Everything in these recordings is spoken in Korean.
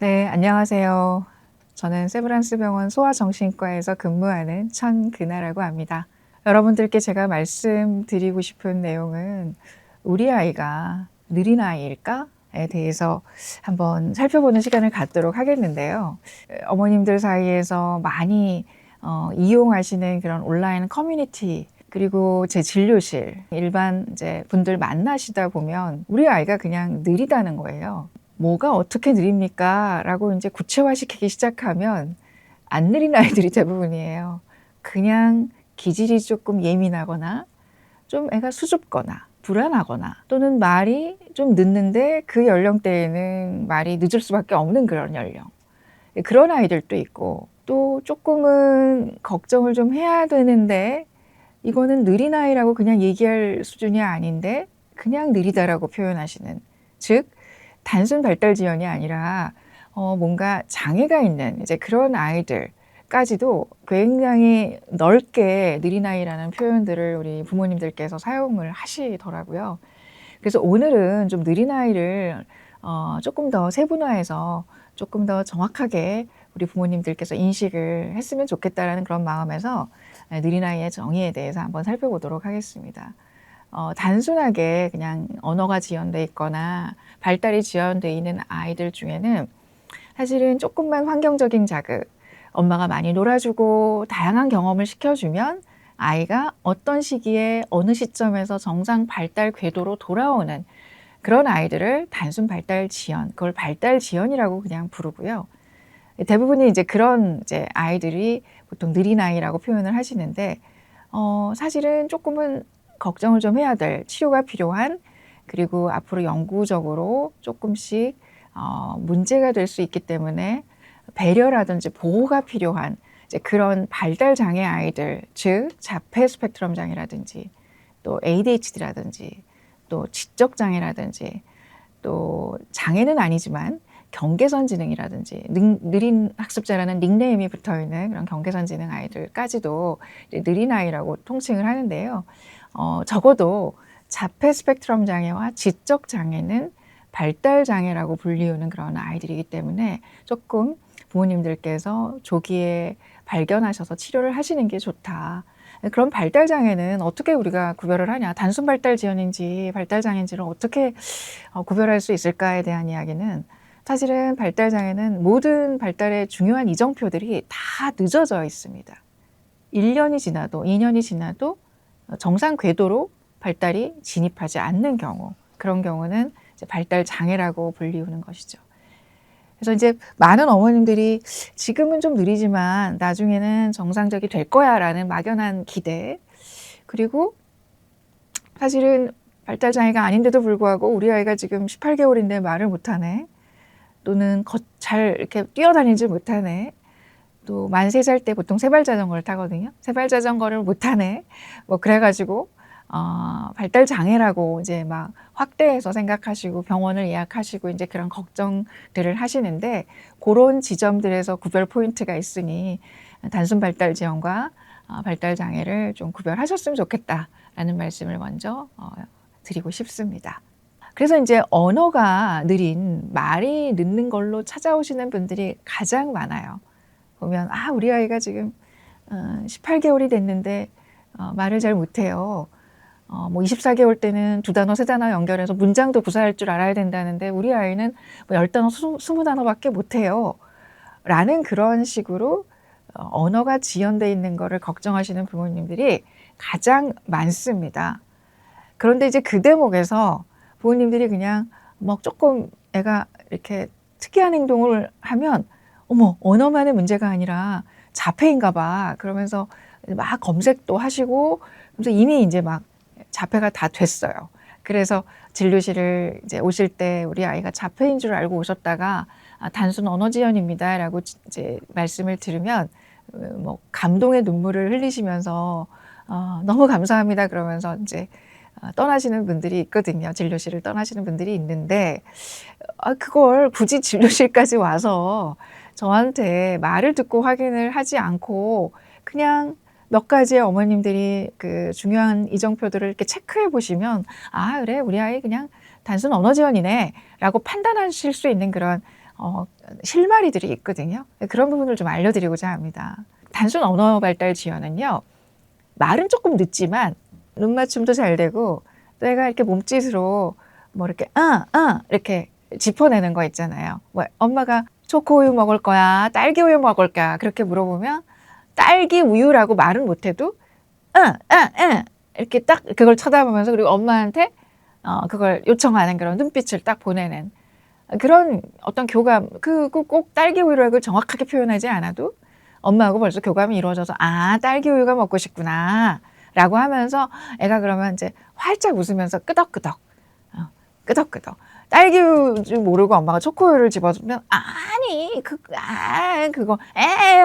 네, 안녕하세요. 저는 세브란스 병원 소아정신과에서 근무하는 천근아라고 합니다. 여러분들께 제가 말씀드리고 싶은 내용은 우리 아이가 느린 아이일까?에 대해서 한번 살펴보는 시간을 갖도록 하겠는데요. 어머님들 사이에서 많이 이용하시는 그런 온라인 커뮤니티 그리고 제 진료실, 일반 이제 분들 만나시다 보면 우리 아이가 그냥 느리다는 거예요. 뭐가 어떻게 느립니까? 라고 이제 구체화시키기 시작하면 안 느린 아이들이 대부분이에요. 그냥 기질이 조금 예민하거나 좀 애가 수줍거나 불안하거나 또는 말이 좀 늦는데 그 연령대에는 말이 늦을 수밖에 없는 그런 연령. 그런 아이들도 있고 또 조금은 걱정을 좀 해야 되는데 이거는 느린 아이라고 그냥 얘기할 수준이 아닌데 그냥 느리다라고 표현하시는, 즉 단순 발달 지연이 아니라 뭔가 장애가 있는 이제 그런 아이들까지도 굉장히 넓게 느린 아이라는 표현들을 우리 부모님들께서 사용을 하시더라고요. 그래서 오늘은 좀 느린 아이를 조금 더 세분화해서 조금 더 정확하게 우리 부모님들께서 인식을 했으면 좋겠다라는 그런 마음에서 느린 아이의 정의에 대해서 한번 살펴보도록 하겠습니다. 단순하게 그냥 언어가 지연돼 있거나 발달이 지연돼 있는 아이들 중에는 사실은 조금만 환경적인 자극, 엄마가 많이 놀아주고 다양한 경험을 시켜주면 아이가 어떤 시기에 어느 시점에서 정상 발달 궤도로 돌아오는 그런 아이들을 단순 발달 지연, 그걸 발달 지연이라고 그냥 부르고요. 대부분이 이제 그런 이제 아이들이 보통 느린 아이라고 표현을 하시는데, 사실은 조금은 걱정을 좀 해야 될, 치료가 필요한, 그리고 앞으로 영구적으로 조금씩 문제가 될 수 있기 때문에 배려라든지 보호가 필요한 이제 그런 발달 장애 아이들, 즉 자폐 스펙트럼 장애라든지 또 ADHD라든지 또 지적 장애라든지 또 장애는 아니지만 경계선 지능이라든지 느린 학습자라는 닉네임이 붙어 있는 그런 경계선 지능 아이들까지도 느린 아이라고 통칭을 하는데요. 적어도 자폐 스펙트럼 장애와 지적 장애는 발달 장애라고 불리우는 그런 아이들이기 때문에 조금 부모님들께서 조기에 발견하셔서 치료를 하시는 게 좋다. 그럼 발달 장애는 어떻게 우리가 구별을 하냐? 단순 발달 지연인지 발달 장애인지를 어떻게 구별할 수 있을까에 대한 이야기는, 사실은 발달 장애는 모든 발달의 중요한 이정표들이 다 늦어져 있습니다. 1년이 지나도 2년이 지나도 정상 궤도로 발달이 진입하지 않는 경우, 그런 경우는 이제 발달 장애라고 불리우는 것이죠. 그래서 이제 많은 어머님들이 지금은 좀 느리지만 나중에는 정상적이 될 거야라는 막연한 기대, 그리고 사실은 발달 장애가 아닌데도 불구하고 우리 아이가 지금 18개월인데 말을 못하네, 또는 잘 이렇게 뛰어다니지 못하네, 또 만 3살 때 보통 세발 자전거를 타거든요. 세발 자전거를 못하네, 뭐 그래가지고 발달 장애라고 이제 막 확대해서 생각하시고 병원을 예약하시고 이제 그런 걱정들을 하시는데, 그런 지점들에서 구별 포인트가 있으니 단순 발달 지연과 발달 장애를 좀 구별하셨으면 좋겠다라는 말씀을 먼저 드리고 싶습니다. 그래서 이제 언어가 느린, 말이 늦는 걸로 찾아오시는 분들이 가장 많아요. 보면 우리 아이가 지금 18개월이 됐는데 말을 잘 못해요. 뭐 24개월 때는 2단어, 3단어 연결해서 문장도 구사할 줄 알아야 된다는데 우리 아이는 뭐 10단어, 20단어밖에 못해요. 라는 그런 식으로 언어가 지연돼 있는 거를 걱정하시는 부모님들이 가장 많습니다. 그런데 이제 그 대목에서 부모님들이 그냥 막 조금 애가 이렇게 특이한 행동을 하면 어머, 언어만의 문제가 아니라 자폐인가 봐. 그러면서 막 검색도 하시고, 그래서 이미 이제 막 자폐가 다 됐어요. 그래서 진료실을 이제 오실 때 우리 아이가 자폐인 줄 알고 오셨다가 단순 언어 지연입니다라고 이제 말씀을 들으면 뭐 감동의 눈물을 흘리시면서 너무 감사합니다 그러면서 이제 떠나시는 분들이 있거든요. 진료실을 떠나시는 분들이 있는데 그걸 굳이 진료실까지 와서 저한테 말을 듣고 확인을 하지 않고 그냥 몇 가지의 어머님들이 그 중요한 이정표들을 이렇게 체크해 보시면 그래 우리 아이 그냥 단순 언어 지연이네 라고 판단하실 수 있는 그런 실마리들이 있거든요. 그런 부분을 좀 알려드리고자 합니다. 단순 언어 발달 지연은요, 말은 조금 늦지만 눈 맞춤도 잘 되고, 또 애가 이렇게 몸짓으로 뭐 이렇게 이렇게 짚어내는 거 있잖아요. 뭐 엄마가 초코우유 먹을 거야, 딸기 우유 먹을 거야, 그렇게 물어보면 딸기 우유라고 말은 못해도 이렇게 딱 그걸 쳐다보면서, 그리고 엄마한테 그걸 요청하는 그런 눈빛을 딱 보내는 그런 어떤 교감, 꼭 딸기 우유라고 정확하게 표현하지 않아도 엄마하고 벌써 교감이 이루어져서, 딸기 우유가 먹고 싶구나 라고 하면서 애가 그러면 이제 활짝 웃으면서 끄덕끄덕 딸기 우유 모르고 엄마가 초코우유를 집어주면 아니 그거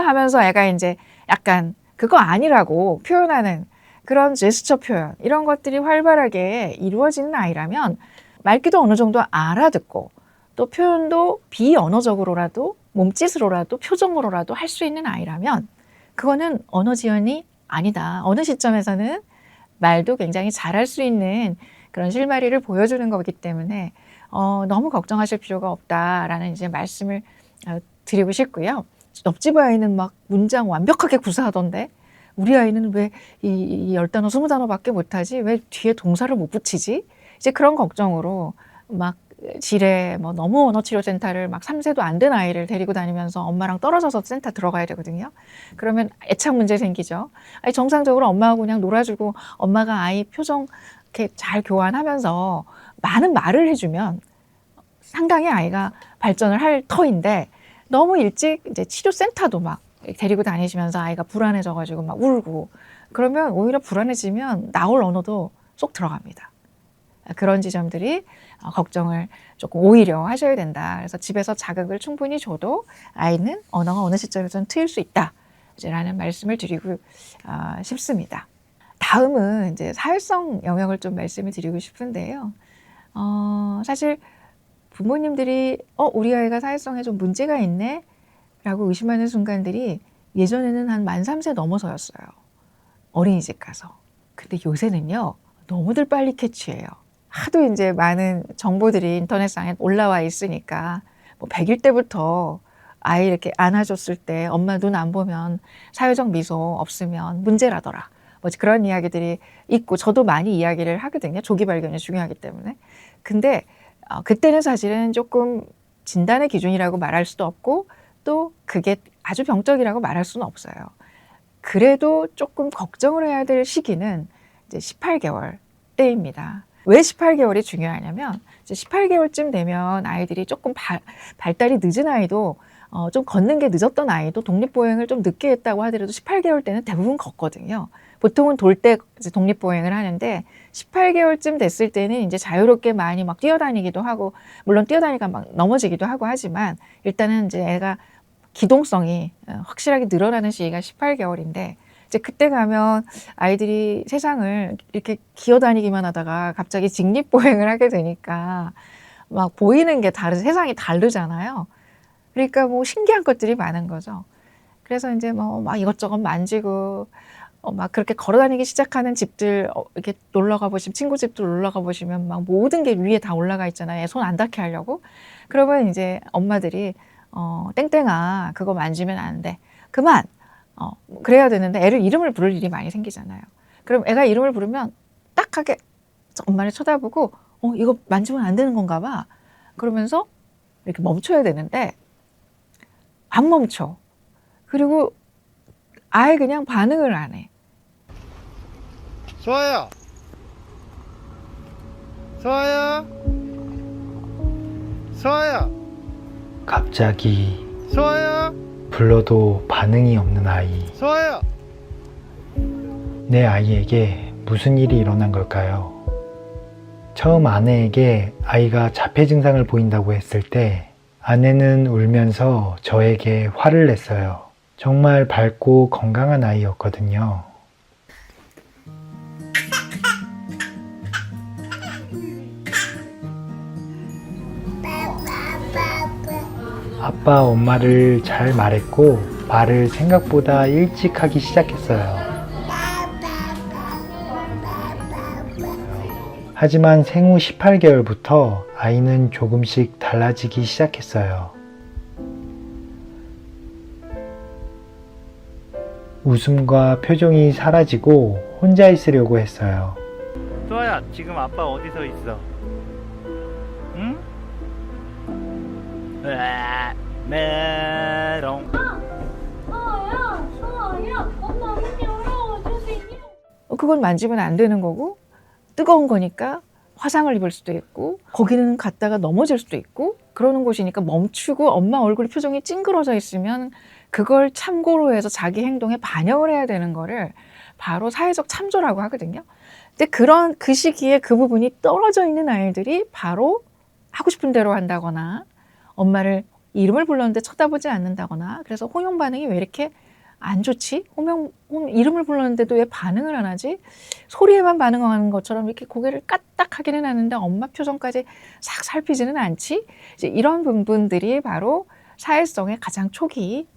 하면서 애가 이제 약간 그거 아니라고 표현하는 그런 제스처 표현, 이런 것들이 활발하게 이루어지는 아이라면 말귀도 어느 정도 알아듣고 또 표현도 비언어적으로라도 몸짓으로라도 표정으로라도 할 수 있는 아이라면 그거는 언어 지연이 아니다. 어느 시점에서는 말도 굉장히 잘할 수 있는 그런 실마리를 보여주는 거기 때문에 너무 걱정하실 필요가 없다라는 이제 말씀을 드리고 싶고요. 옆집 아이는 막 문장 완벽하게 구사하던데 우리 아이는 왜 이 10단어, 20단어밖에 못하지? 왜 뒤에 동사를 못 붙이지? 이제 그런 걱정으로 막 지레 뭐 너무 언어치료센터를 막 3세도 안 된 아이를 데리고 다니면서 엄마랑 떨어져서 센터 들어가야 되거든요. 그러면 애착 문제 생기죠. 아니, 정상적으로 엄마하고 그냥 놀아주고 엄마가 아이 표정 이렇게 잘 교환하면서 많은 말을 해주면 상당히 아이가 발전을 할 터인데, 너무 일찍 이제 치료센터도 막 데리고 다니시면서 아이가 불안해져가지고 막 울고 그러면 오히려 불안해지면 나올 언어도 쏙 들어갑니다. 그런 지점들이 걱정을 조금 오히려 하셔야 된다. 그래서 집에서 자극을 충분히 줘도 아이는 언어가 어느 시점에서는 트일 수 있다 라는 말씀을 드리고 싶습니다. 다음은 이제 사회성 영역을 좀 말씀을 드리고 싶은데요. 사실 부모님들이 우리 아이가 사회성에 좀 문제가 있네 라고 의심하는 순간들이 예전에는 한 만 3세 넘어서였어요. 어린이집 가서. 근데 요새는요, 너무들 빨리 캐치해요. 하도 이제 많은 정보들이 인터넷상에 올라와 있으니까 뭐 100일 때부터 아이 이렇게 안아줬을 때 엄마 눈 안 보면 사회적 미소 없으면 문제라더라. 뭐 그런 이야기들이 있고 저도 많이 이야기를 하거든요. 조기 발견이 중요하기 때문에. 근데 그때는 사실은 조금 진단의 기준이라고 말할 수도 없고 또 그게 아주 병적이라고 말할 수는 없어요. 그래도 조금 걱정을 해야 될 시기는 이제 18개월 때입니다. 왜 18개월이 중요하냐면 이제 18개월쯤 되면 아이들이 조금 발달이 늦은 아이도 좀 걷는 게 늦었던 아이도 독립보행을 좀 늦게 했다고 하더라도 18개월 때는 대부분 걷거든요. 보통은 돌 때 독립보행을 하는데 18개월쯤 됐을 때는 이제 자유롭게 많이 막 뛰어다니기도 하고, 물론 뛰어다니니까 막 넘어지기도 하고 하지만 일단은 이제 애가 기동성이 확실하게 늘어나는 시기가 18개월인데 이제 그때 가면 아이들이 세상을 이렇게 기어다니기만 하다가 갑자기 직립보행을 하게 되니까 막 보이는 게 세상이 다르잖아요. 그러니까 뭐 신기한 것들이 많은 거죠. 그래서 이제 뭐 막 이것저것 만지고 막 그렇게 걸어다니기 시작하는 집들 이렇게 놀러 가보시면, 친구 집들 놀러 가보시면 막 모든 게 위에 다 올라가 있잖아요. 손 안 닿게 하려고. 그러면 이제 엄마들이 땡땡아 그거 만지면 안 돼. 그만. 그래야 되는데 애를 이름을 부를 일이 많이 생기잖아요. 그럼 애가 이름을 부르면 딱하게 엄마를 쳐다보고 이거 만지면 안 되는 건가 봐. 그러면서 이렇게 멈춰야 되는데 안 멈춰. 그리고 아예 그냥 반응을 안 해. 소아야, 소아야, 소아야, 갑자기 소아야, 불러도 반응이 없는 아이. 소아야. 내 아이에게 무슨 일이 일어난 걸까요? 처음 아내에게 아이가 자폐 증상을 보인다고 했을 때 아내는 울면서 저에게 화를 냈어요. 정말 밝고 건강한 아이였거든요. 아빠, 엄마를 잘 말했고 말을 생각보다 일찍 하기 시작했어요. 하지만 생후 18개월부터 아이는 조금씩 달라지기 시작했어요. 웃음과 표정이 사라지고 혼자 있으려고 했어요. 소아야, 지금 아빠 어디서 있어? 응? 으아, 메롱. 소아야, 엄마 문 열어주세요. 그건 만지면 안 되는 거고 뜨거운 거니까 화상을 입을 수도 있고 거기는 갔다가 넘어질 수도 있고 그러는 곳이니까 멈추고 엄마 얼굴 표정이 찡그러져 있으면 그걸 참고로 해서 자기 행동에 반영을 해야 되는 거를 바로 사회적 참조라고 하거든요. 근데 그런 그 시기에 그 부분이 떨어져 있는 아이들이 바로 하고 싶은 대로 한다거나 엄마를 이름을 불렀는데 쳐다보지 않는다거나 그래서 홍용 반응이 왜 이렇게 안 좋지? 이름을 불렀는데도 왜 반응을 안 하지? 소리에만 반응하는 것처럼 이렇게 고개를 까딱하기는 하는데 엄마 표정까지 싹 살피지는 않지? 이제 이런 부분들이 바로 사회성의 가장 초기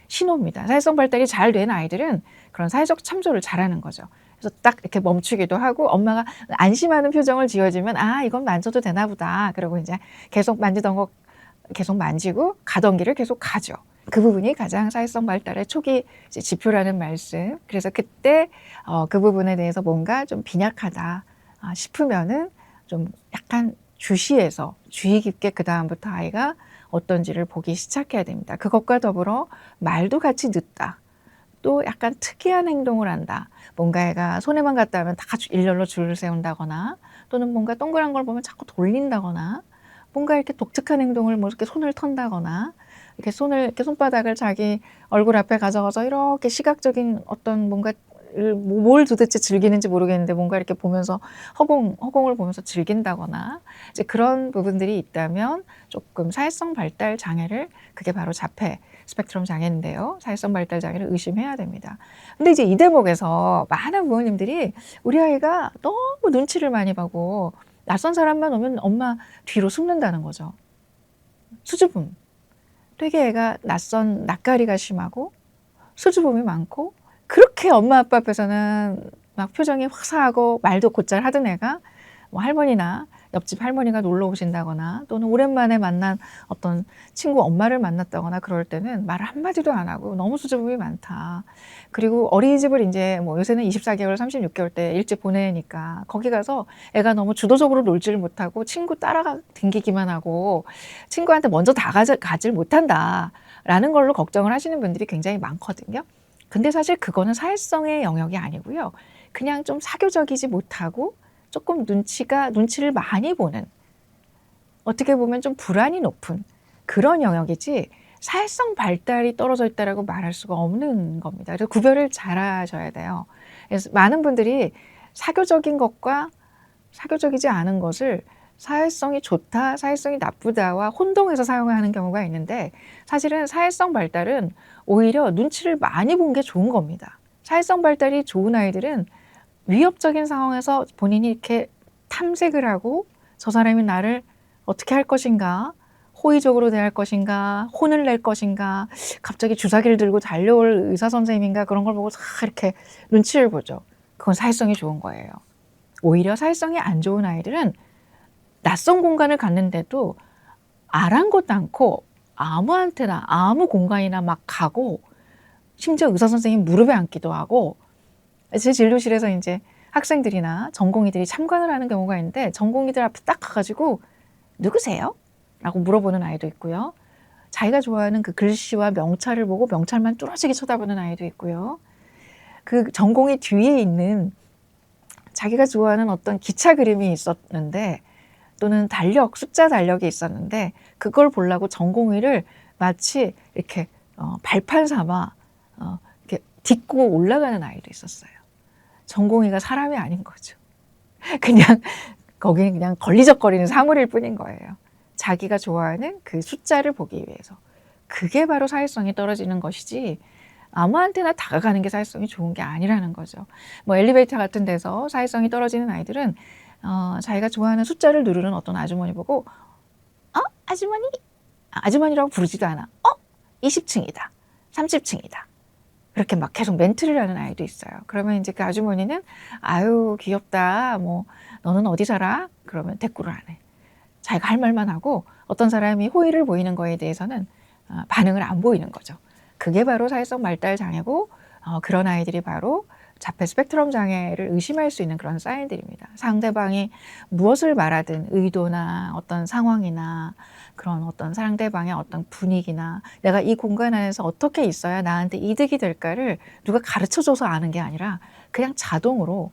신호입니다. 사회성 발달이 잘 된 아이들은 그런 사회적 참조를 잘하는 거죠. 그래서 딱 이렇게 멈추기도 하고 엄마가 안심하는 표정을 지어주면 아 이건 만져도 되나 보다. 그러고 이제 계속 만지던 거 계속 만지고 가던 길을 계속 가죠. 그 부분이 가장 사회성 발달의 초기 지표라는 말씀. 그래서 그때 그 부분에 대해서 뭔가 좀 빈약하다 싶으면은 좀 약간 주시해서 주의 깊게 그 다음부터 아이가 어떤지를 보기 시작해야 됩니다. 그것과 더불어 말도 같이 늦다. 또 약간 특이한 행동을 한다. 뭔가 애가 손에만 갖다 하면 다 일렬로 줄을 세운다거나 또는 뭔가 동그란 걸 보면 자꾸 돌린다거나 뭔가 이렇게 독특한 행동을 뭐 이렇게 손을 턴다거나 이렇게 이렇게 손바닥을 자기 얼굴 앞에 가져가서 이렇게 시각적인 어떤 뭔가 뭘 도대체 즐기는지 모르겠는데 뭔가 이렇게 보면서 허공을 보면서 즐긴다거나 이제 그런 부분들이 있다면 조금 사회성 발달 장애를 그게 바로 자폐 스펙트럼 장애인데요. 사회성 발달 장애를 의심해야 됩니다. 근데 이제 이 대목에서 많은 부모님들이 우리 아이가 너무 눈치를 많이 보고 낯선 사람만 오면 엄마 뒤로 숨는다는 거죠. 수줍음. 되게 애가 낯가리가 심하고 수줍음이 많고 그렇게 엄마 아빠 앞에서는 막 표정이 화사하고 말도 곧잘 하던 애가 뭐 할머니나 옆집 할머니가 놀러 오신다거나 또는 오랜만에 만난 어떤 친구 엄마를 만났다거나 그럴 때는 말을 한마디도 안 하고 너무 수줍음이 많다. 그리고 어린이집을 이제 뭐 요새는 24개월, 36개월 때 일찍 보내니까 거기 가서 애가 너무 주도적으로 놀지를 못하고 친구 따라가 댕기기만 하고 친구한테 먼저 다가질 못한다라는 걸로 걱정을 하시는 분들이 굉장히 많거든요. 근데 사실 그거는 사회성의 영역이 아니고요. 그냥 좀 사교적이지 못하고 조금 눈치를 많이 보는 어떻게 보면 좀 불안이 높은 그런 영역이지 사회성 발달이 떨어져 있다라고 말할 수가 없는 겁니다. 그래서 구별을 잘 하셔야 돼요. 그래서 많은 분들이 사교적인 것과 사교적이지 않은 것을 사회성이 좋다, 사회성이 나쁘다와 혼동해서 사용하는 경우가 있는데 사실은 사회성 발달은 오히려 눈치를 많이 본 게 좋은 겁니다. 사회성 발달이 좋은 아이들은 위협적인 상황에서 본인이 이렇게 탐색을 하고 저 사람이 나를 어떻게 할 것인가, 호의적으로 대할 것인가, 혼을 낼 것인가, 갑자기 주사기를 들고 달려올 의사 선생님인가 그런 걸 보고 싹 이렇게 눈치를 보죠. 그건 사회성이 좋은 거예요. 오히려 사회성이 안 좋은 아이들은 낯선 공간을 갔는데도 아랑곳 않고 아무한테나 아무 공간이나 막 가고 심지어 의사 선생님 무릎에 앉기도 하고 제 진료실에서 이제 학생들이나 전공의들이 참관을 하는 경우가 있는데 전공의들 앞에 딱 가가지고 누구세요? 라고 물어보는 아이도 있고요. 자기가 좋아하는 그 글씨와 명찰을 보고 명찰만 뚫어지게 쳐다보는 아이도 있고요. 그 전공의 뒤에 있는 자기가 좋아하는 어떤 기차 그림이 있었는데 또는 숫자 달력이 있었는데 그걸 보려고 전공의를 마치 이렇게 발판 삼아 이렇게 딛고 올라가는 아이도 있었어요. 전공의가 사람이 아닌 거죠. 그냥 거기는 그냥 걸리적거리는 사물일 뿐인 거예요. 자기가 좋아하는 그 숫자를 보기 위해서. 그게 바로 사회성이 떨어지는 것이지 아무한테나 다가가는 게 사회성이 좋은 게 아니라는 거죠. 뭐 엘리베이터 같은 데서 사회성이 떨어지는 아이들은 자기가 좋아하는 숫자를 누르는 어떤 아주머니 보고 아주머니? 아주머니라고 부르지도 않아. 20층이다. 30층이다. 그렇게 막 계속 멘트를 하는 아이도 있어요. 그러면 이제 그 아주머니는 아유 귀엽다. 뭐 너는 어디 살아? 그러면 대꾸를 안 해. 자기가 할 말만 하고 어떤 사람이 호의를 보이는 거에 대해서는 반응을 안 보이는 거죠. 그게 바로 사회성 발달 장애고 그런 아이들이 바로 자폐 스펙트럼 장애를 의심할 수 있는 그런 사인들입니다. 상대방이 무엇을 말하든 의도나 어떤 상황이나 그런 어떤 상대방의 어떤 분위기나 내가 이 공간 안에서 어떻게 있어야 나한테 이득이 될까를 누가 가르쳐줘서 아는 게 아니라 그냥 자동으로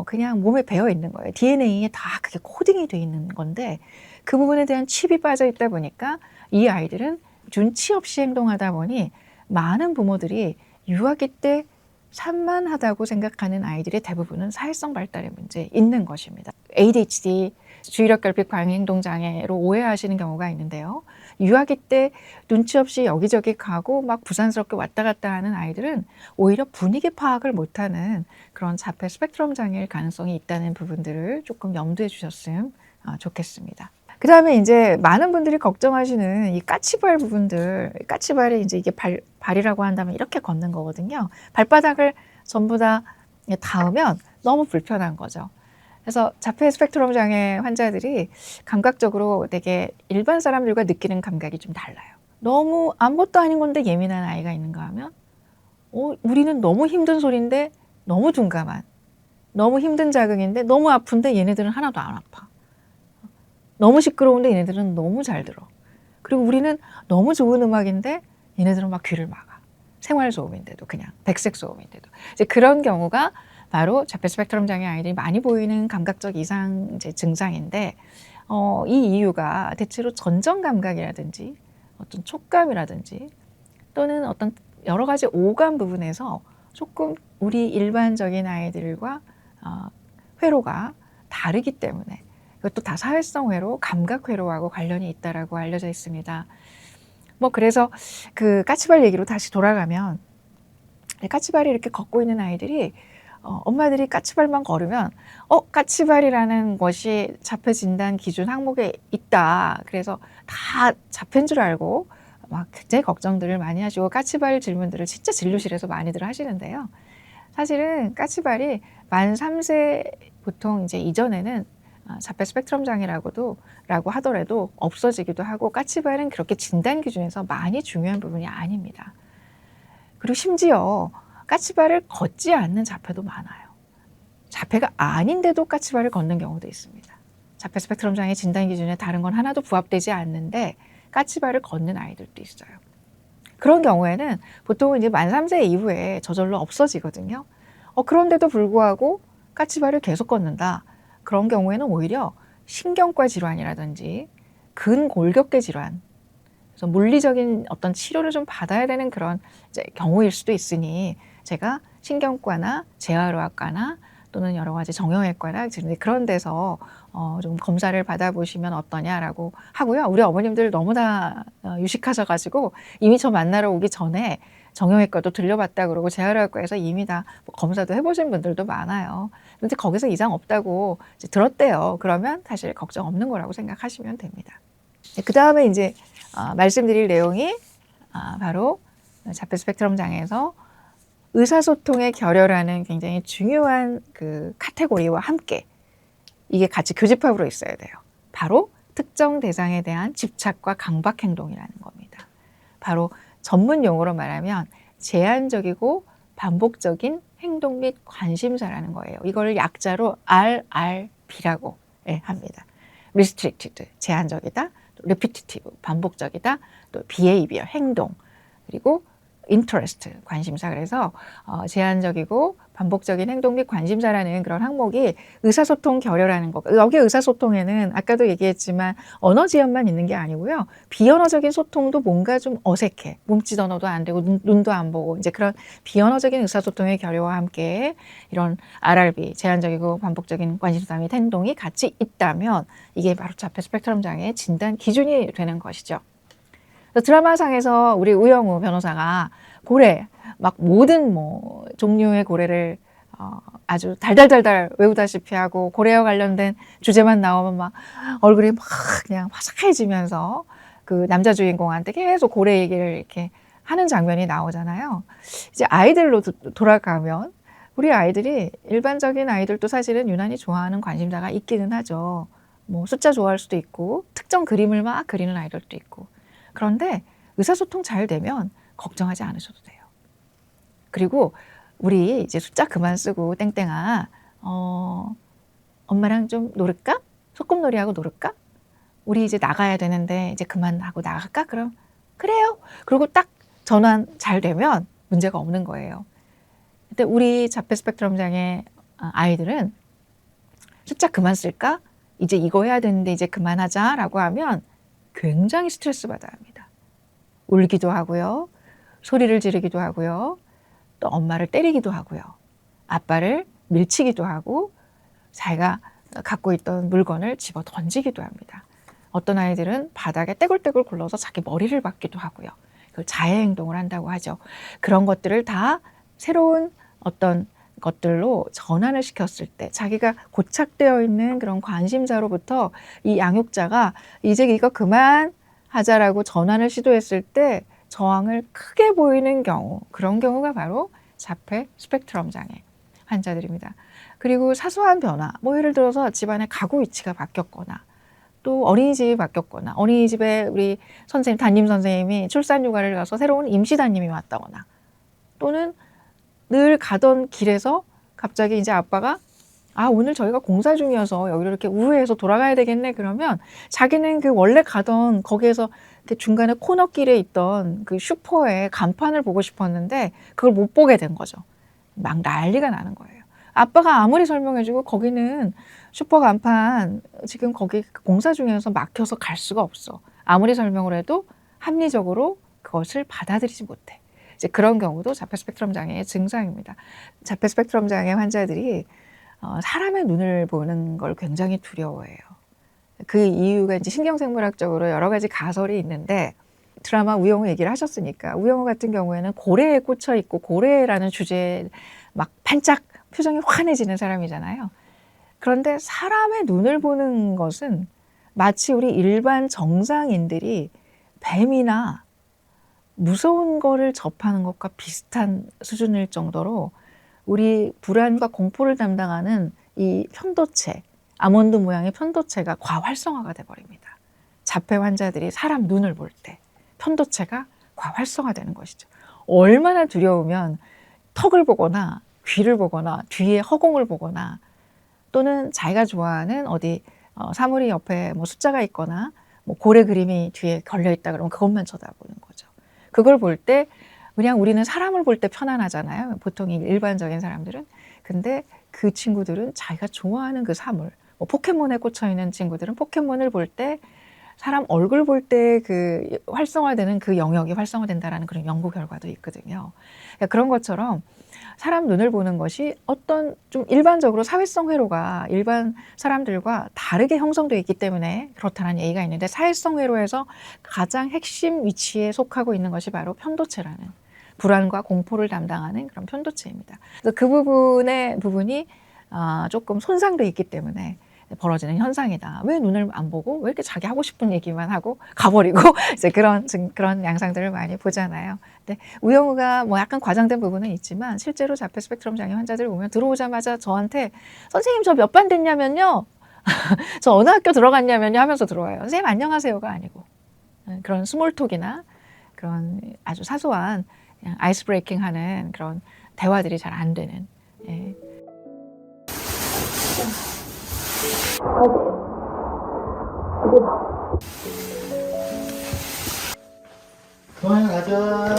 그냥 몸에 배어 있는 거예요. DNA에 다 그게 코딩이 돼 있는 건데 그 부분에 대한 칩이 빠져 있다 보니까 이 아이들은 눈치 없이 행동하다 보니 많은 부모들이 유아기 때 산만하다고 생각하는 아이들의 대부분은 사회성 발달의 문제 있는 것입니다. ADHD, 주의력 결핍 과잉 행동 장애로 오해하시는 경우가 있는데요. 유아기 때 눈치 없이 여기저기 가고 막 부산스럽게 왔다 갔다 하는 아이들은 오히려 분위기 파악을 못하는 그런 자폐 스펙트럼 장애일 가능성이 있다는 부분들을 조금 염두에 주셨으면 좋겠습니다. 그 다음에 이제 많은 분들이 걱정하시는 이 까치발 부분들, 까치발이 이제 이게 발이라고 한다면 이렇게 걷는 거거든요. 발바닥을 전부 다 닿으면 너무 불편한 거죠. 그래서 자폐 스펙트럼 장애 환자들이 감각적으로 되게 일반 사람들과 느끼는 감각이 좀 달라요. 너무 아무것도 아닌 건데 예민한 아이가 있는가 하면 우리는 너무 힘든 소리인데 너무 둔감한, 너무 힘든 자극인데 너무 아픈데 얘네들은 하나도 안 아파. 너무 시끄러운데 얘네들은 너무 잘 들어. 그리고 우리는 너무 좋은 음악인데 얘네들은 막 귀를 막아. 생활소음인데도 그냥 백색 소음인데도. 이제 그런 경우가 바로 자폐 스펙트럼 장애 아이들이 많이 보이는 감각적 이상 이제 증상인데 이 이유가 대체로 전정 감각이라든지 어떤 촉감이라든지 또는 어떤 여러 가지 오감 부분에서 조금 우리 일반적인 아이들과 회로가 다르기 때문에 이것도 다 사회성 회로, 감각 회로하고 관련이 있다라고 알려져 있습니다. 그래서 그 까치발 얘기로 다시 돌아가면 까치발이 이렇게 걷고 있는 아이들이 엄마들이 까치발만 걸으면 까치발이라는 것이 자폐 진단 기준 항목에 있다. 그래서 다 자폐인 줄 알고 막 굉장히 걱정들을 많이 하시고 까치발 질문들을 진짜 진료실에서 많이들 하시는데요. 사실은 까치발이 만 3세 보통 이제 이전에는 자폐 스펙트럼 장애라고 하더라도 없어지기도 하고 까치발은 그렇게 진단 기준에서 많이 중요한 부분이 아닙니다. 그리고 심지어 까치발을 걷지 않는 자폐도 많아요. 자폐가 아닌데도 까치발을 걷는 경우도 있습니다. 자폐 스펙트럼 장애 진단 기준에 다른 건 하나도 부합되지 않는데 까치발을 걷는 아이들도 있어요. 그런 경우에는 보통은 이제 만 3세 이후에 저절로 없어지거든요. 그런데도 불구하고 까치발을 계속 걷는다. 그런 경우에는 오히려 신경과 질환이라든지 근골격계 질환, 그래서 물리적인 어떤 치료를 좀 받아야 되는 그런 이제 경우일 수도 있으니 제가 신경과나 재활의학과나 또는 여러 가지 정형외과나 그런 데서 좀 검사를 받아보시면 어떠냐라고 하고요. 우리 어머님들 너무 다 유식하셔가지고 이미 저 만나러 오기 전에 정형외과도 들려봤다 그러고 재활의학과에서 이미 다 검사도 해보신 분들도 많아요. 그런데 거기서 이상 없다고 이제 들었대요. 그러면 사실 걱정 없는 거라고 생각하시면 됩니다. 그 다음에 이제 말씀드릴 내용이 바로 자폐 스펙트럼 장애에서 의사소통의 결여라는 굉장히 중요한 그 카테고리와 함께 이게 같이 교집합으로 있어야 돼요. 바로 특정 대상에 대한 집착과 강박 행동이라는 겁니다. 바로 전문 용어로 말하면 제한적이고 반복적인 행동 및 관심사라는 거예요. 이걸 약자로 RRB라고 합니다. Restricted, 제한적이다. repetitive, 반복적이다. 또 behavior, 행동. 그리고 interest, 관심사. 그래서 제한적이고 반복적인 행동 및 관심사라는 그런 항목이 의사소통 결여라는 거. 여기 의사소통에는 아까도 얘기했지만 언어 지연만 있는 게 아니고요. 비언어적인 소통도 뭔가 좀 어색해. 몸짓 언어도 안 되고 눈도 안 보고 이제 그런 비언어적인 의사소통의 결여와 함께 이런 RRB, 제한적이고 반복적인 관심사 및 행동이 같이 있다면 이게 바로 자폐 스펙트럼 장애의 진단 기준이 되는 것이죠. 드라마상에서 우리 우영우 변호사가 고래, 막 모든 종류의 고래를 아주 달달달달 외우다시피 하고 고래와 관련된 주제만 나오면 막 얼굴이 막 그냥 화사해지면서 그 남자 주인공한테 계속 고래 얘기를 이렇게 하는 장면이 나오잖아요. 이제 아이들로 돌아가면 우리 아이들이 일반적인 아이들도 사실은 유난히 좋아하는 관심사가 있기는 하죠. 숫자 좋아할 수도 있고 특정 그림을 막 그리는 아이들도 있고. 그런데 의사소통 잘 되면 걱정하지 않으셔도 돼요. 그리고 우리 이제 숫자 그만 쓰고 땡땡아, 엄마랑 좀 놀을까? 소꿉놀이하고 놀을까? 우리 이제 나가야 되는데 이제 그만하고 나갈까? 그럼 그래요. 그리고 딱 전환 잘 되면 문제가 없는 거예요. 근데 우리 자폐 스펙트럼 장애 아이들은 숫자 그만 쓸까? 이제 이거 해야 되는데 이제 그만하자라고 하면 굉장히 스트레스 받아야 합니다. 울기도 하고요. 소리를 지르기도 하고요. 또 엄마를 때리기도 하고요. 아빠를 밀치기도 하고 자기가 갖고 있던 물건을 집어 던지기도 합니다. 어떤 아이들은 바닥에 떼굴떼굴 굴러서 자기 머리를 박기도 하고요. 그걸 자해 행동을 한다고 하죠. 그런 것들을 다 새로운 어떤 것들로 전환을 시켰을 때 자기가 고착되어 있는 그런 관심자로부터 이 양육자가 이제 이거 그만하자라고 전환을 시도했을 때 저항을 크게 보이는 경우, 그런 경우가 바로 자폐 스펙트럼 장애 환자들입니다. 그리고 사소한 변화, 뭐 예를 들어서 집안의 가구 위치가 바뀌었거나 또 어린이집이 바뀌었거나 어린이집에 우리 선생님, 담임 선생님이 출산 휴가를 가서 새로운 임시 담임이 왔다거나 또는 늘 가던 길에서 갑자기 이제 아빠가 오늘 저희가 공사 중이어서 여기로 이렇게 우회해서 돌아가야 되겠네 그러면 자기는 그 원래 가던 거기에서 중간에 코너길에 있던 그 슈퍼의 간판을 보고 싶었는데 그걸 못 보게 된 거죠. 막 난리가 나는 거예요. 아빠가 아무리 설명해주고 거기는 슈퍼 간판 지금 거기 공사 중이어서 막혀서 갈 수가 없어. 아무리 설명을 해도 합리적으로 그것을 받아들이지 못해. 이제 그런 경우도 자폐 스펙트럼 장애의 증상입니다. 자폐 스펙트럼 장애 환자들이 사람의 눈을 보는 걸 굉장히 두려워해요. 그 이유가 이제 신경생물학적으로 여러 가지 가설이 있는데 드라마 우영우 얘기를 하셨으니까 우영우 같은 경우에는 고래에 꽂혀 있고 고래라는 주제에 막 반짝 표정이 환해지는 사람이잖아요. 그런데 사람의 눈을 보는 것은 마치 우리 일반 정상인들이 뱀이나 무서운 거를 접하는 것과 비슷한 수준일 정도로 우리 불안과 공포를 담당하는 이 편도체, 아몬드 모양의 편도체가 과활성화가 돼버립니다. 자폐 환자들이 사람 눈을 볼 때 편도체가 과활성화되는 것이죠. 얼마나 두려우면 턱을 보거나 귀를 보거나 뒤에 허공을 보거나 또는 자기가 좋아하는 어디 사물이 옆에 뭐 숫자가 있거나 뭐 고래 그림이 뒤에 걸려 있다 그러면 그것만 쳐다보는 거죠. 그걸 볼 때 그냥 우리는 사람을 볼 때 편안하잖아요. 보통 일반적인 사람들은. 근데 그 친구들은 자기가 좋아하는 그 사물, 뭐 포켓몬에 꽂혀 있는 친구들은 포켓몬을 볼 때 사람 얼굴 볼 때 그 활성화되는 그 영역이 활성화된다라는 그런 연구 결과도 있거든요. 그러니까 그런 것처럼 사람 눈을 보는 것이 어떤 좀 일반적으로 사회성 회로가 일반 사람들과 다르게 형성되어 있기 때문에 그렇다는 얘기가 있는데 사회성 회로에서 가장 핵심 위치에 속하고 있는 것이 바로 편도체라는 불안과 공포를 담당하는 그런 편도체입니다. 그래서 그 부분이 조금 손상되어 있기 때문에 벌어지는 현상이다. 왜 눈을 안 보고 왜 이렇게 자기 하고 싶은 얘기만 하고 가버리고 이제 그런 양상들을 많이 보잖아요. 근데 우영우가 뭐 약간 과장된 부분은 있지만 실제로 자폐 스펙트럼 장애 환자들 보면 들어오자마자 저한테 선생님 저 몇 반 됐냐면요. 저 어느 학교 들어갔냐면요 하면서 들어와요. 선생님 안녕하세요가 아니고 그런 스몰톡이나 그런 아주 사소한 그냥 아이스 브레이킹 하는 그런 대화들이 잘 안 되는. 예. 소환아 가자.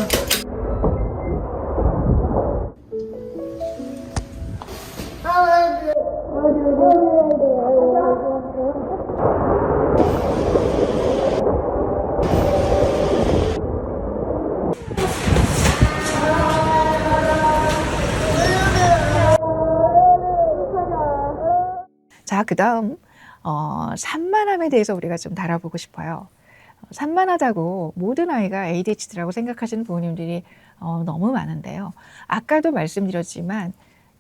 자, 그 다음 산만함에 대해서 우리가 좀 다뤄보고 싶어요. 산만하다고 모든 아이가 ADHD라고 생각하시는 부모님들이 너무 많은데요. 아까도 말씀드렸지만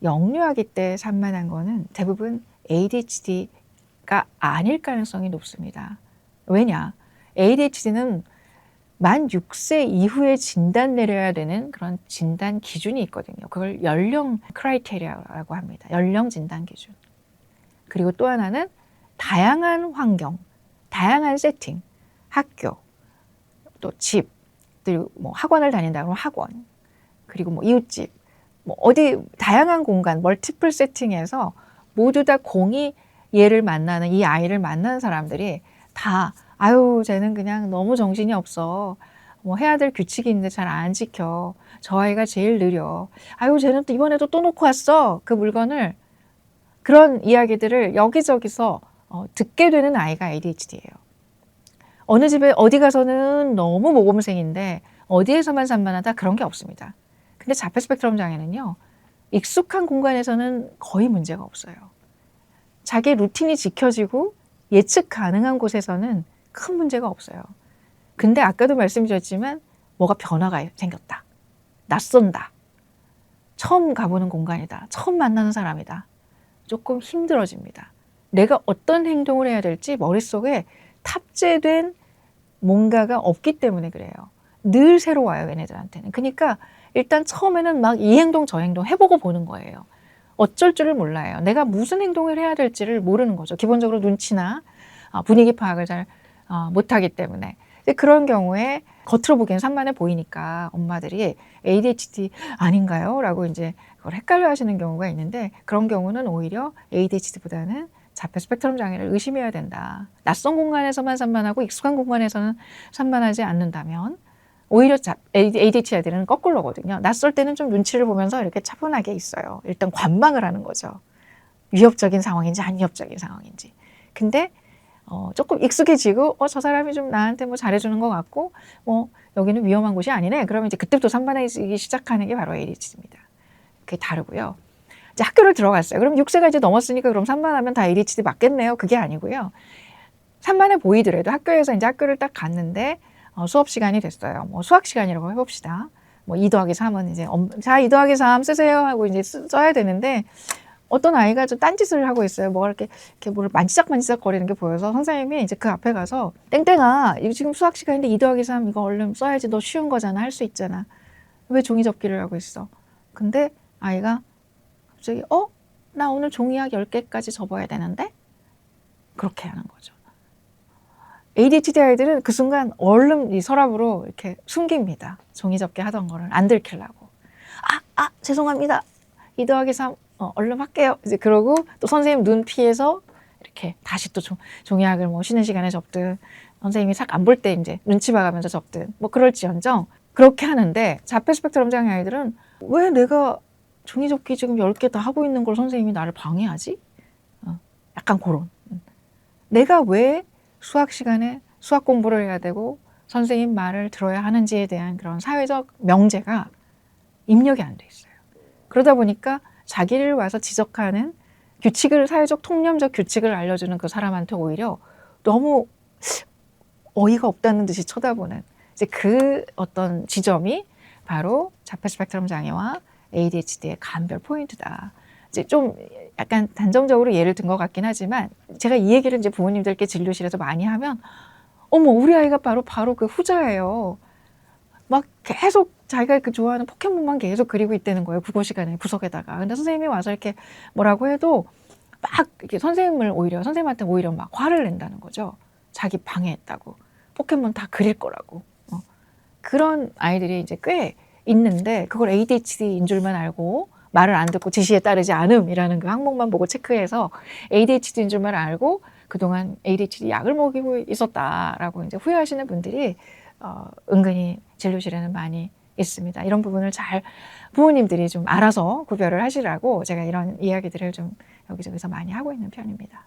영유아기 때 산만한 거는 대부분 ADHD가 아닐 가능성이 높습니다. 왜냐? ADHD는 만 6세 이후에 진단 내려야 되는 그런 진단 기준이 있거든요. 그걸 연령 크라이테리아라고 합니다. 연령 진단 기준. 그리고 또 하나는 다양한 환경, 다양한 세팅, 학교, 또 집, 그리고 뭐 학원을 다닌다 그러면 학원, 그리고 뭐 이웃집, 뭐 어디 다양한 공간, 멀티플 세팅에서 모두 다 공이 얘를 만나는 이 아이를 만나는 사람들이 다 아유 쟤는 그냥 너무 정신이 없어. 뭐 해야 될 규칙이 있는데 잘 안 지켜. 저 아이가 제일 느려. 아유 쟤는 또 이번에도 또 놓고 왔어. 그 물건을 그런 이야기들을 여기저기서 듣게 되는 아이가 ADHD예요. 어느 집에 어디 가서는 너무 모범생인데 어디에서만 산만하다 그런 게 없습니다. 근데 자폐 스펙트럼 장애는요. 익숙한 공간에서는 거의 문제가 없어요. 자기 루틴이 지켜지고 예측 가능한 곳에서는 큰 문제가 없어요. 근데 아까도 말씀드렸지만 뭐가 변화가 생겼다. 낯선다. 처음 가보는 공간이다. 처음 만나는 사람이다. 조금 힘들어집니다. 내가 어떤 행동을 해야 될지 머릿속에 탑재된 뭔가가 없기 때문에 그래요. 늘 새로워요, 얘네들한테는. 그러니까 일단 처음에는 막 이 행동 저 행동 해보고 보는 거예요. 어쩔 줄을 몰라요. 내가 무슨 행동을 해야 될지를 모르는 거죠. 기본적으로 눈치나 분위기 파악을 잘 못하기 때문에. 그런 경우에 겉으로 보기엔 산만해 보이니까 엄마들이 ADHD 아닌가요? 라고 이제 그걸 헷갈려 하시는 경우가 있는데 그런 경우는 오히려 ADHD보다는 자폐 스펙트럼 장애를 의심해야 된다. 낯선 공간에서만 산만하고 익숙한 공간에서는 산만하지 않는다면 오히려 ADHD 아이들은 거꾸로거든요. 낯설 때는 좀 눈치를 보면서 이렇게 차분하게 있어요. 일단 관망을 하는 거죠. 위협적인 상황인지 안 위협적인 상황인지. 근데 조금 익숙해지고 저 사람이 좀 나한테 뭐 잘해주는 것 같고 여기는 위험한 곳이 아니네. 그러면 이제 그때부터 산만해지기 시작하는 게 바로 ADHD입니다. 그게 다르고요. 이제 학교를 들어갔어요. 그럼 6세가 이제 넘었으니까 그럼 산만하면 다 ADHD 맞겠네요. 그게 아니고요. 산만해 보이더라도 학교에서 이제 학교를 딱 갔는데 수업 시간이 됐어요. 뭐 수학 시간이라고 해봅시다. 뭐 2 더하기 3은 이제 자 2 더하기 3 쓰세요 하고 이제 써야 되는데 어떤 아이가 좀 딴짓을 하고 있어요. 뭐가 이렇게 뭘 만지작 거리는 게 보여서 선생님이 이제 그 앞에 가서 땡땡아 이거 지금 수학 시간인데 2 더하기 3 이거 얼른 써야지. 너 쉬운 거잖아. 할 수 있잖아. 왜 종이 접기를 하고 있어? 근데 아이가 갑자기 나 오늘 종이학 10개까지 접어야 되는데? 그렇게 하는 거죠. ADHD 아이들은 그 순간 얼른 이 서랍으로 이렇게 숨깁니다. 종이 접기 하던 거를 안 들키려고. 죄송합니다. 2 더하기 3 얼른 할게요. 이제 그러고 또 선생님 눈 피해서 이렇게 다시 또 종이학을 뭐 쉬는 시간에 접든 선생님이 싹 안 볼 때 이제 눈치 봐가면서 접든 뭐 그럴지언정 그렇게 하는데 자폐 스펙트럼 장애 아이들은 왜 내가 종이 접기 지금 10개 다 하고 있는 걸 선생님이 나를 방해하지? 약간 그런. 내가 왜 수학 시간에 수학 공부를 해야 되고 선생님 말을 들어야 하는지에 대한 그런 사회적 명제가 입력이 안 돼 있어요. 그러다 보니까 자기를 와서 지적하는 규칙을 사회적 통념적 규칙을 알려주는 그 사람한테 오히려 너무 어이가 없다는 듯이 쳐다보는 이제 그 어떤 지점이 바로 자폐 스펙트럼 장애와 ADHD의 감별 포인트다. 이제 좀 약간 단정적으로 예를 든 것 같긴 하지만 제가 이 얘기를 이제 부모님들께 진료실에서 많이 하면 우리 아이가 바로 그 후자예요. 막 계속 자기가 그 좋아하는 포켓몬만 계속 그리고 있다는 거예요. 국어 시간에 구석에다가. 근데 선생님이 와서 이렇게 뭐라고 해도 막 이렇게 선생님한테 오히려 막 화를 낸다는 거죠. 자기 방해했다고. 포켓몬 다 그릴 거라고. 그런 아이들이 이제 꽤 있는데 그걸 ADHD인 줄만 알고 말을 안 듣고 지시에 따르지 않음이라는 그 항목만 보고 체크해서 ADHD인 줄만 알고 그동안 ADHD 약을 먹이고 있었다라고 이제 후회하시는 분들이 은근히 진료실에는 많이 있습니다. 이런 부분을 잘 부모님들이 좀 알아서 구별을 하시라고 제가 이런 이야기들을 좀 여기저기서 많이 하고 있는 편입니다.